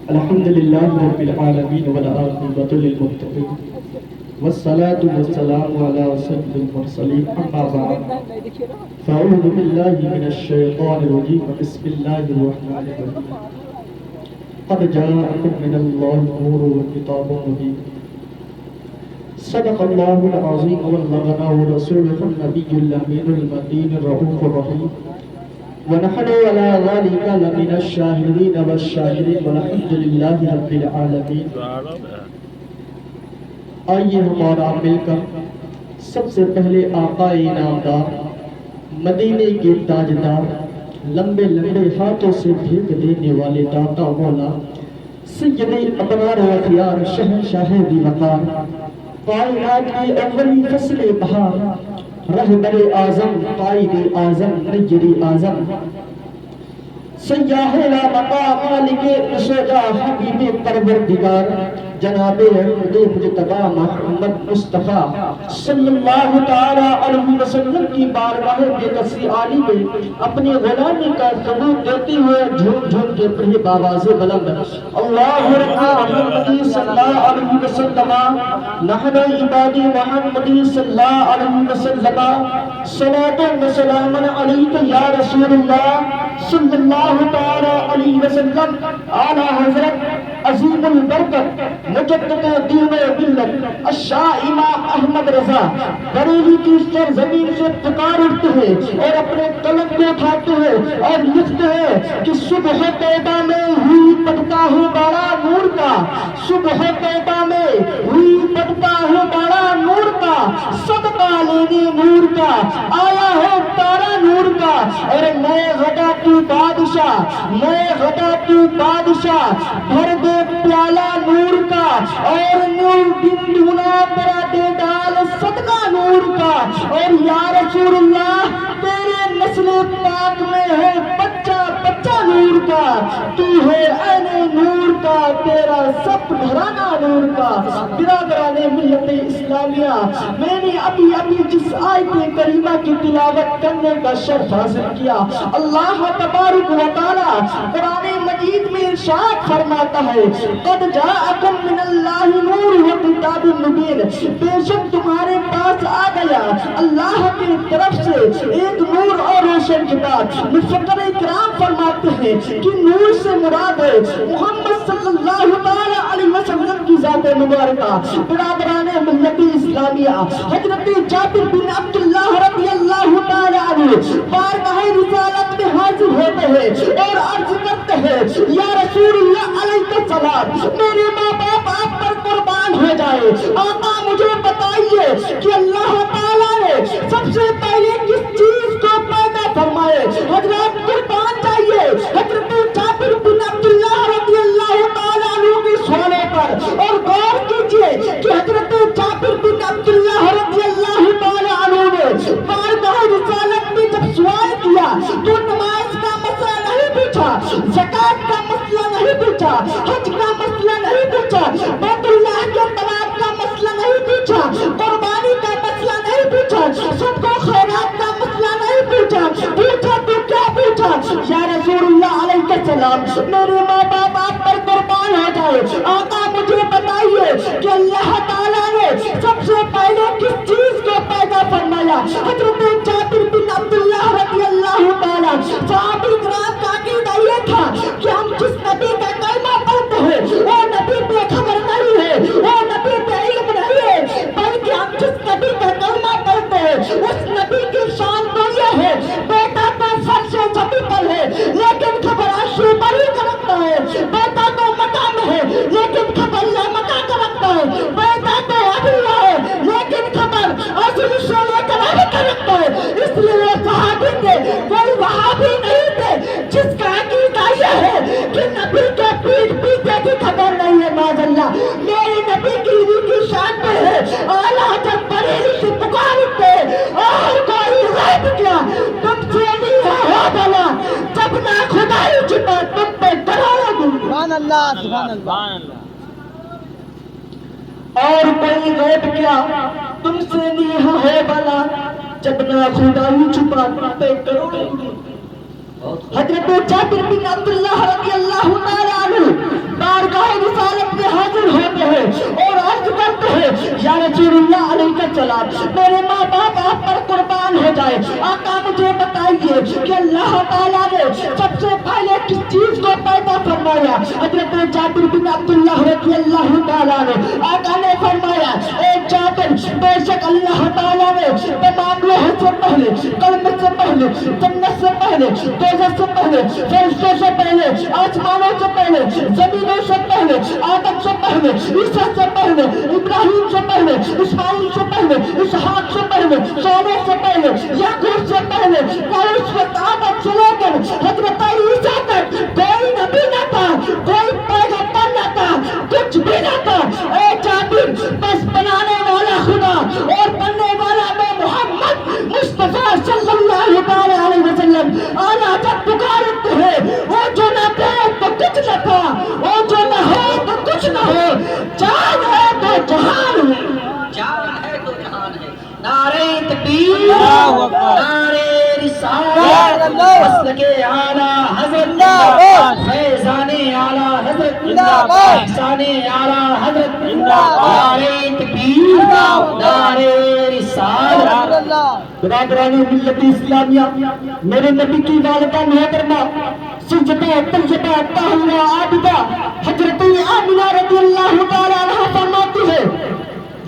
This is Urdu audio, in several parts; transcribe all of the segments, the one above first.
الحمدللہ رب العالمین والعاقبۃ للمتقین والصلاة والسلام علی سید المرسلین اما بعد فاعوذ باللہ من الشیطان الرجیم بسم اللہ الرحمن الرحیم قد جاءکم من اللہ نور وکتاب مبین صدق اللہ العظیم وبلغنا رسولہ النبی الامین المتین الرؤوف الرحیم ونحن على ذلك لمن الشاهدين والشاكرين والحمد لله رب العالمين. آئیے ہمارا مل کر سب سے پہلے آقا انعامدار مدینے کے تاجدار لمبے لمبے ہاتھوں سے بھیک دینے والے داتا مولا سید ابرار و اخیار شہنشاہ دی وقار کائنات کی اولی فصل بہار رہبر اعظم قائد اعظم نیر اعظم سیاح لا بقا مالک رشدہ حبیب پروردگار جناب احمد مجتبی محمد مصطفیٰ صلی اللہ تعالی علیہ وسلم کی بارگاہ بے کسی عالی میں اپنی غلامی کا ثبوت دیتے ہوئے جھوم جھوم کے پڑھے باواز بلند اللہ محمد صلی اللہ علیہ وسلم نحن عباد محمد صلی اللہ علیہ وسلم صلاۃ و سلام علیک یا رسول اللہ صلی اللہ تعالی علیہ وسلم اعلی حضرت عظیم البرکت مجدد دین و ملت الشاہ امام احمد رضا بریلی کی سرزمین سے پکار اٹھتے ہیں اور اپنے قلم کو اٹھاتے ہیں اور لکھتے ہیں کہ صبح طیبہ میں ہوئی پڑتا ہے بڑا نور کا صبح طیبہ میں ہوئی پڑتا ہے بڑا نور کا صدقہ لینے نور کا آیا ہے تارا نور کا اور میں غدا کی بادشاہ بھر دے پیالہ نور کا اور نور بندونا برا دے ڈال صدقہ نور کا اور یا رسول اللہ تیرے نسل پاک میں ہے بچہ بچہ نور کا تو ہے عین نور کا تیرا سب گھرانہ نور کا برادران ملت اسلامیہ میں نے ابھی جس آیت کریمہ کی تلاوت کرنے کا شرف حاصل کیا اللہ تبارک و تعالی قرآن مجید میں ارشاد فرماتا ہے قد جاءکم من اللہ نور و کتاب مبین بے شک تمہارے پاس آ گیا اللہ کی طرف سے ایک نور اور روشن کتاب مفکر اکرام فرماتے ہیں کہ نور سے مراد ہے محمد صلی اللہ تعالی علیہ وسلم کی ذات مبارکہ برادران ملت اسلامیہ حضرت جابر بن عبداللہ رضی اللہ تعالی عنہ بارگاہ رسالت میں حاضر ہوتے ہیں اور عرض کرتے ہیں یا رسول اللہ علیہ السلام میرے ماں باپ آپ پر قربان ہو جائے آقا مجھے بتائیے کہ اللہ تعالیٰ نے سب سے پہلے کس چیز کو پیدا فرمائے حضرت قربان چاہیے حضرت جابر بن عبداللہ رضی اللہ تعالیٰ عنہ کی سوالوں پر اور غور کیجئے کہ حضرت جابر بن عبداللہ رضی اللہ تعالیٰ عنہ نے بارگاہ رسالت میں جب سوال کیا تو نماز کا مسئلہ نہیں پوچھا زکات کا مسئلہ نہیں پوچھا حج کا مسئلہ نہیں پوچھا بیت اللہ کے طواف کا مسئلہ نہیں پوچھا قربانی کا مسئلہ نہیں پوچھا سب کو خیرات کا مسئلہ نہیں پوچھا پوچھا تو کیا پوچھا یا رسول اللہ علیہ السلام میرے ماں باپ آپ پر قربان ہو جائے آقا مجھے بتائیے کہ اللہ تعالیٰ نے سب سے پہلے کس چیز کو پیدا فرمایا حضرت جابر بن عبداللہ رضی اللہ تعالیٰ صحابہ کرام کا عقیدہ یہ تھا کہ ہم جس نبی کا کلمہ پڑھتے ہیں وہ نبی پہ خبر نہیں ہے وہ نبی پہ علم نہیں ہے بلکہ ہم جس نبی کا کلمہ پڑھتے ہیں اس نبی کی شان تو یہ ہے بیٹا تو فرش زمین پر ہے لیکن خبر عرش پر ہی کا رکھتا ہے بیٹا تو مکہ میں ہے لیکن خبر لا مکہ کا رکھتا ہے بیٹا تو عبداللہ ہے لیکن خبر عزیز سے لے کر ابھی کا رکھتا ہے اس لیے وہ صحابی تھے کوئی وہابی نہیں تھے جس کا عقیدہ یہ ہے کہ نبی کے پیٹ پیچھے کی خبر نہیں ہے معاذ اللہ میرے نبی کی روح کی شان پہ ہے اعلیٰ جب بریلی سے پکار اٹھتے اور کوئی غیب کیا تم سے نہیں ہو بلا جب نہ خدائی چھپا تم پہ ڈرایا گئی سبحان اللہ سبحان اللہ اور کوئی غیب کیا تم سے نہیں ہو بلا جب نہ خدائی چھپاتے کروڑوں کی۔ حضرت جابر بن عبداللہ رضی اللہ تعالیٰ عنہ بارگاہ رسالت میں حاضر ہوتے ہیں اور عرض کرتے ہیں یا رسول اللہ علیہ السلام میرے ماں باپ آپ پر قربان ہو جائے، آقا مجھے بتائیے کہ اللہ تعالیٰ نے سب سے پہلے کس چیز کو پیدا فرمایا؟ حضرت جابر بن عبداللہ رضی اللہ تعالیٰ نے آقا نے فرمایا اے جابر بے شک اللہ تعالیٰ نے تمام لوہوں سے پہلے، قلم سے پہلے، جنت سے پہلے، دوزخ سے پہلے، فرشتوں سے پہلے، آسمانوں سے پہلے، زمینوں سے پہلے، آدم سے پہلے، عیسیٰ سے پہلے، ابراہیم سے پہلے، اسماعیل سے پہلے، اسحاق سے پہلے، صالح سے پہلے، یعقوب سے پہلے، اور اس وقت آدم سے لے کر حضرت عیسیٰ تک کوئی نبی نہ تھا، کوئی پیغمبر نہ تھا، کچھ بھی نہ تھا۔ اے جابر بس بنانے والا خدا اور بننے والا میں محمد مصطفیٰ صلی اللہ علیہ وسلم آنا جب پکارتے ہیں، وہ جو نہ تھے تو کچھ نہ تھا، وہ جو نہ ہو تو کچھ نہ ہو، جان ہے تو جہان ہے، جان ہے تو جہان ہے۔ نعرہ تکبیر، نعرہ رسالت، مسلک اعلیٰ حضرت، فیضان اعلیٰ حضرت، احسان اعلیٰ حضرت، نعرہ تکبیر، نعرہ رسالت۔ برادران ملت اسلامیہ، میرے نبی کی والدہ محترمہ سجدہ طیبہ طاہرہ عابدہ حضرت آمنہ رضی اللہ تعالیٰ عنہا فرماتی ہے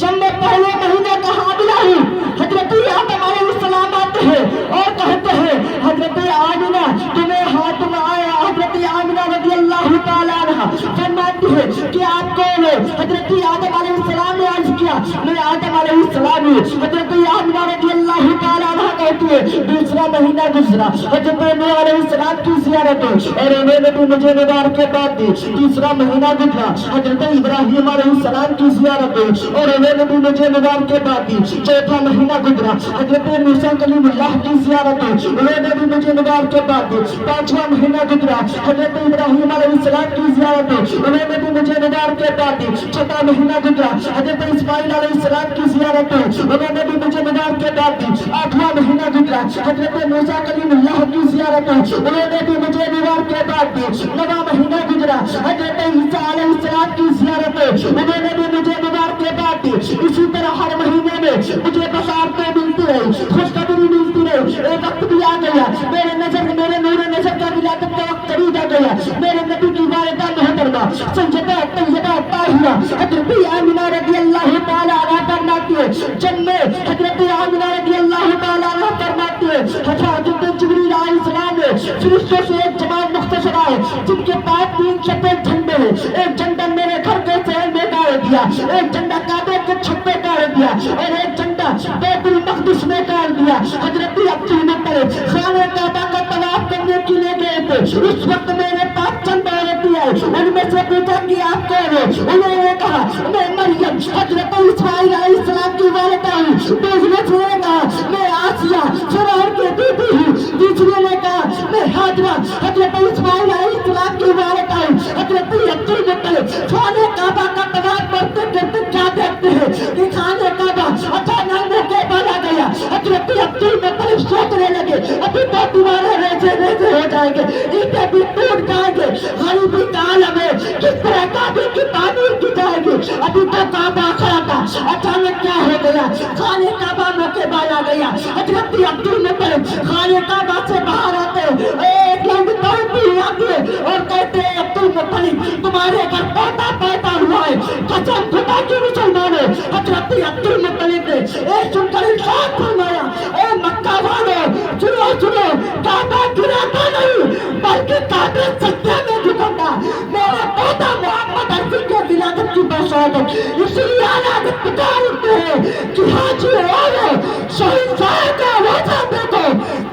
جب میں پہلے مہینے کا حاملہ ہوں، حضرت آدم علیہ السلام آتے ہیں اور کہتے ہیں حضرت آمنہ تمہیں ہاتھ میں آیا۔ حضرت آمنہ رضی اللہ تعالیٰ عنہ فرماتی ہے کہ آپ کون ہو؟ حضرت آدم علیہ السلام نے عرض کیا میں آدم علیہ السلام ہوں۔ حضرت آمنہ رضی اللہ تعالیٰ عنہ کہتی ہے دوسرا مہینہ گزرا، حضرت نوح علیہ السلام کی زیارت اور انہوں نے بھی مجھے مبارک بات دی۔ تیسرا مہینہ گزرا، حضرت ابراہیم علیہ السلام کی زیارت اور انہوں نے بھی مجھے مبارک بات دی۔ چوتھا مہینہ گزرا، حضرت موسیٰ کلیم اللہ کی زیارت انہوں نے بھی مجھے مبارک بات دی۔ پانچواں مہینہ گزرا، حضرت ابراہیم علیہ السلام کی زیارت انہوں نے بھی مجھے مبارک بات دی۔ چھٹا مہینہ گزرا، حضرت اسماعیل علیہ السلام کی زیارت انہوں نے بھی مجھے مبارک بات دی۔ آٹھواں مہینہ گزرا، حضرت موسیٰ کلیم اللہ کی زیارت انہوں نے بھی مجھے مبارک بات دی۔ نواں مہینہ گزرا، حضرت عیسیٰ علیہ السلام کی زیارت انہوں نے بھی مجھے مبارک بات دی۔ اسی طرح ہر مہینے میں مجھے بشارتیں ملتی رہی، خوشخبری ملتی رہی۔ ایک وقت بھی آ گیا میرے نور نظر کا ولادت کا وقت قریب آ گیا۔ میرے نبی کی والدہ محترمہ سیدہ طیبہ طاہرہ حضرت آمنہ رضی اللہ تعالیٰ عنہ فرماتی ہے جب میں حضرت آمنہ رضی اللہ تعالیٰ عنہ فرماتی ہے حضرت جبریل علیہ السلام نے فرشتوں سے ایک جماعت مختصر آئے جن کے پاس 3 سفید جھنڈے ہیں۔ ایک جھنڈا میرے گھر کے سہن میں گاڑ دیا، ایک جھنڈا کعبے کے چھت پہ گاڑ دیا اور ایک جھنڈا بیت المقدس میں گاڑ دیا۔ حضرت عبد المطلب خانہ کعبہ کا طواف کرنے کے لیے گئے تھے۔ اس وقت میرے پاس چند عورتیں آئی، ان میں سے پوچھا کہ آپ کون ہو؟ انہوں نے کہا میں مریم حضرت اسماعیل علیہ السلام کی والدہ ہوں۔ دوسرے نے کہا میں آسیہ فرعون کی بیٹی ہوں۔ تیسرے نے کہا میں ہاجرہ حضرت اسماعیل علیہ السلام کی والدہ ہوں۔ حضرت عبد المطلب خانہ کعبہ کا طواف کرتے کرتے کیا دیکھتے ہیں کہ خانہ کعبہ اچانک موقع پر آ گیا۔ حضرت عبد المطلب سوچنے لگے ابھی تو دیواریں ریزے ہو جائیں گے، اینٹیں بھی ٹوٹ جائیں گے، غریبی کا عالم ہے، کس طرح کعبے کی تعمیر کی جائے گی؟ ابھی تو کعبہ کھڑا تھا، اچانک کیا ہو گیا؟ خانہ کعبہ موقع پر آ گیا۔ حضرت عبد المطلب خانہ کعبہ سے باہر آتے ایک لنگ توڑتی آتے اور کہتے ہیں عبد المطلب تمہارے گھر پوتا پیدا ہوا ہے، قسم خدا کی مسلمانوں۔ حضرت عبد المطلب نے ایک سن کر ارشاد فرمایا اے مکہ والوں سنو کعبہ گراتا نہیں بلکہ کعبے سجدے میں جھکتا۔ میرا پوتا محمد عربی کے ولادت کی بشارت اسی لیے علامت پکارتے ہیں کہ حاجی آؤ شہنشاہ کا روزہ دیکھو،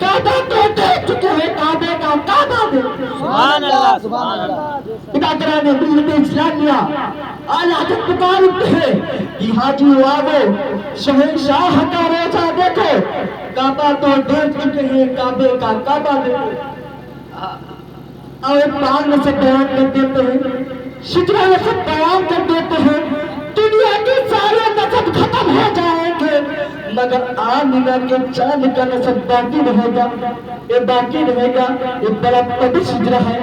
کعبہ تو دیکھ چکے ہیں، کعبے کا کعبہ دیکھو۔ سبحان اللہ سبحان اللہ۔ برادران ملت اسلامیہ علامت پکارتے ہیں کہ حاجی آؤ شہنشاہ کا روزہ دیکھو، کعبہ تو دیکھ چکے ہیں، کعبے کا کعبہ دیکھو۔ اور ایک پہاڑ میں سے بیان کر دیتے ہیں، شجرہ میں سے بیان کر دیتے ہیں دنیا کے سارے مذہب ختم ہو جائیں گے گے مگر آمنہ کے چاند کا نسب باقی رہے گا. یہ باقی رہے گا. یہ بڑا قدس ہجرہ ہے,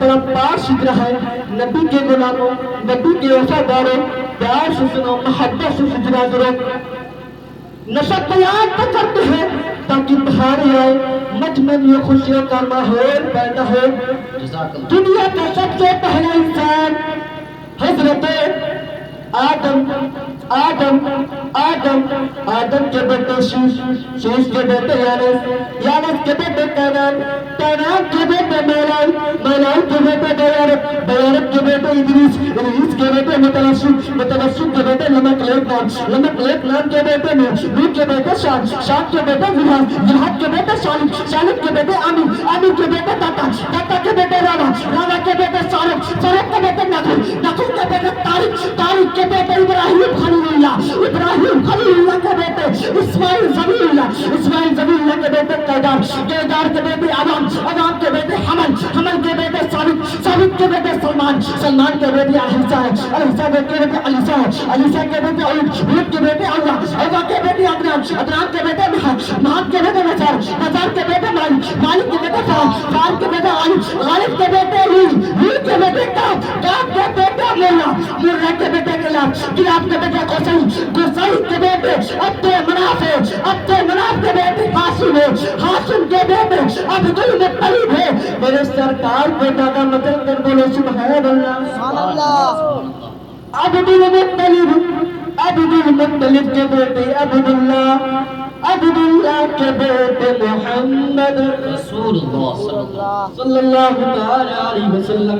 بڑا پاس ہجرہ ہے. نبی کے غلاموں, نبی کے وفاداروں, پیار سے سنو, محبت سے ہجرہ کرو. نسب بیان تو کرتے ہیں تاکہ بہار آئے, مجمع یہ خوشیوں کا ماحول پیدا ہو. دنیا کا سب سے پہلا انسان حضرت آدم کے بیٹے شیش کے بیٹے یانس کے بیٹے کینان کے بیٹے میلال کے بیٹے بیارت کے بیٹے ادریس کے بیٹے متلسم کے بیٹے لمک لیکنان کے بیٹے نوح کے بیٹے شام کے بیٹے جہاد کے بیٹے شالب کے بیٹے آمین کے بیٹے داتا کے بیٹے رانا کے بیٹے سارک کے بیٹے نقل کے بیٹے تاریخ کے بیٹے ابراہیم خلیل اللہ کے بیٹے اسماعیل ضبیل اللہ کے بیٹے کیدار کے بیٹے عوام کے بیٹے حمل کے بیٹے ثابت کے بیٹے سلمان کے بیٹے علیسہ کے بیٹے علیسہ کے بیٹے عود کے بیٹے عوا کے بیٹے عدنان کے بیٹے مہاد کے بیٹے نزار کے بیٹے مالک کے بیٹے فعال کے بیٹے غالب کے بیٹے روح کے بیٹے کاف کے بیٹے مرہ کے بیٹے کلاب کے بیٹے قصی کے بیٹے عبد مناف کے بیٹے ہاشم کے بیٹے عبد المطلب ہے. میرے سرکار کے دادا مطلب کر بولو سبحان اللہ. عبد المطلب کے بیٹے عبداللہ کے بیٹے محمد رسول اللہ صلی اللہ علیہ وسلم.